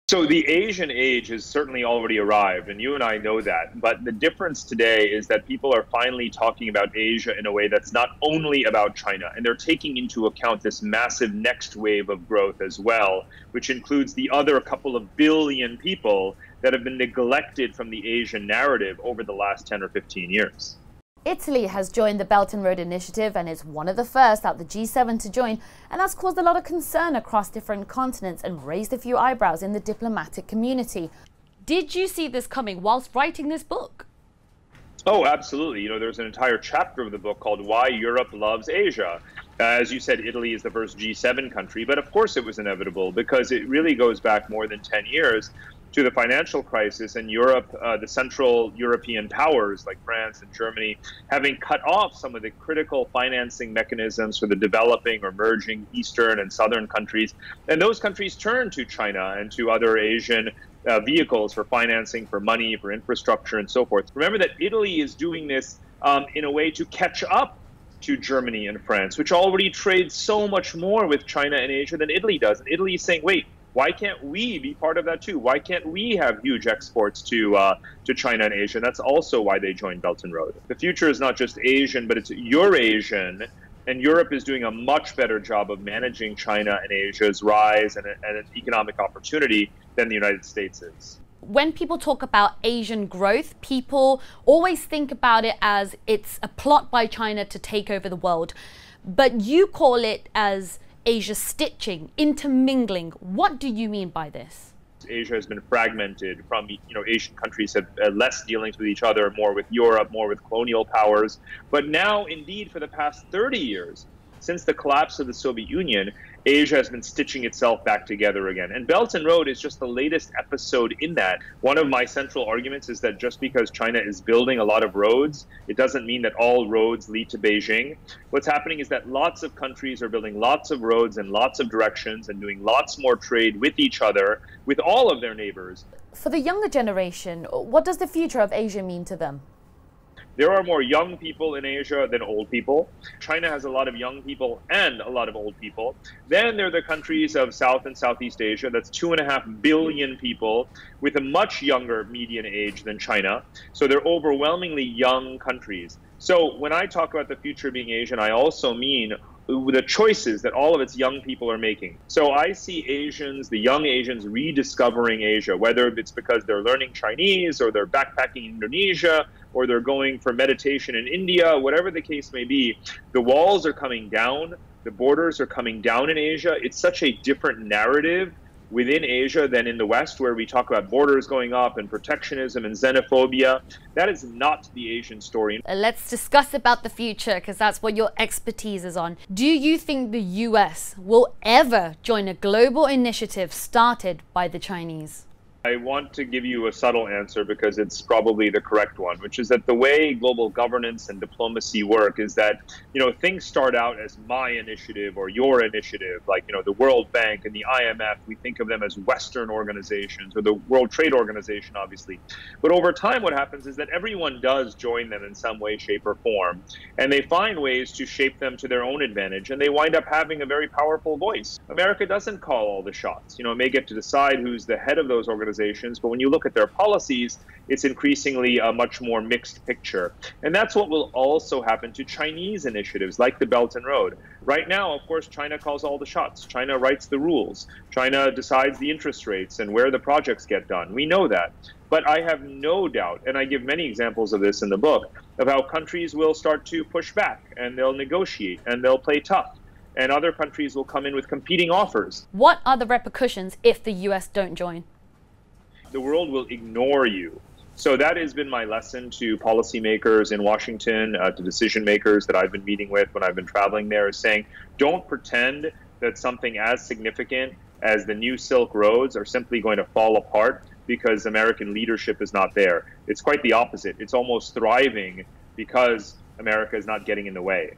So the Asian age has certainly already arrived, and you and I know that. But the difference today is that people are finally talking about Asia in a way that's not only about China, and they're taking into account this massive next wave of growth as well, which includes the other couple of billion people that have been neglected from the Asian narrative over the last 10 or 15 years. Italy has joined the Belt and Road Initiative and is one of the first out the G7 to join, and that's caused a lot of concern across different continents and raised a few eyebrows in the diplomatic community. Did you see this coming whilst writing this book? Oh, absolutely. There's an entire chapter of the book called Why Europe Loves Asia. As you said, Italy is the first G7 country, but of course it was inevitable because it really goes back more than 10 years to the financial crisis and Europe, the Central European powers like France and Germany, having cut off some of the critical financing mechanisms for the developing or emerging Eastern and Southern countries. And those countries turned to China and to other Asian vehicles for financing, for money, for infrastructure, and so forth. Remember that Italy is doing this in a way to catch up to Germany and France, which already trade so much more with China and Asia than Italy does. And Italy is saying, wait, why can't we be part of that too? Why can't we have huge exports to China and Asia? And that's also why they joined Belt and Road. The future is not just Asian, but it's Eurasian. And Europe is doing a much better job of managing China and Asia's rise and an economic opportunity than the United States is. When people talk about Asian growth, people always think about it as it's a plot by China to take over the world. But you call it as Asia stitching, intermingling. What do you mean by this? Asia has been fragmented from, Asian countries have less dealings with each other, more with Europe, more with colonial powers. But now, indeed, for the past 30 years, since the collapse of the Soviet Union, Asia has been stitching itself back together again. And Belt and Road is just the latest episode in that. One of my central arguments is that just because China is building a lot of roads, it doesn't mean that all roads lead to Beijing. What's happening is that lots of countries are building lots of roads in lots of directions and doing lots more trade with each other, with all of their neighbors. For the younger generation, what does the future of Asia mean to them? There are more young people in Asia than old people. China has a lot of young people and a lot of old people. Then there are the countries of South and Southeast Asia. That's 2.5 billion people with a much younger median age than China. So they're overwhelmingly young countries. So when I talk about the future being Asian, I also mean the choices that all of its young people are making. So I see Asians, the young Asians, rediscovering Asia, whether it's because they're learning Chinese or they're backpacking in Indonesia or they're going for meditation in India, whatever the case may be. The walls are coming down, the borders are coming down in Asia. It's such a different narrative within Asia than in the West, where we talk about borders going up and protectionism and xenophobia. That is not the Asian story. Let's discuss about the future, because that's what your expertise is on. Do you think the US will ever join a global initiative started by the Chinese? I want to give you a subtle answer because it's probably the correct one, which is that the way global governance and diplomacy work is that, things start out as my initiative or your initiative, like, the World Bank and the IMF. We think of them as Western organizations, or the World Trade Organization, obviously. But over time, what happens is that everyone does join them in some way, shape, or form, and they find ways to shape them to their own advantage, and they wind up having a very powerful voice. America doesn't call all the shots. It may get to decide who's the head of those organizations, but when you look at their policies, it's increasingly a much more mixed picture. And that's what will also happen to Chinese initiatives like the Belt and Road. Right now, of course, China calls all the shots. China writes the rules. China decides the interest rates and where the projects get done. We know that. But I have no doubt, and I give many examples of this in the book, of how countries will start to push back and they'll negotiate and they'll play tough. And other countries will come in with competing offers. What are the repercussions if the US don't join? The world will ignore you. So that has been my lesson to policymakers in Washington, to decision makers that I've been meeting with when I've been traveling there, is saying, don't pretend that something as significant as the new Silk Roads are simply going to fall apart because American leadership is not there. It's quite the opposite. It's almost thriving because America is not getting in the way.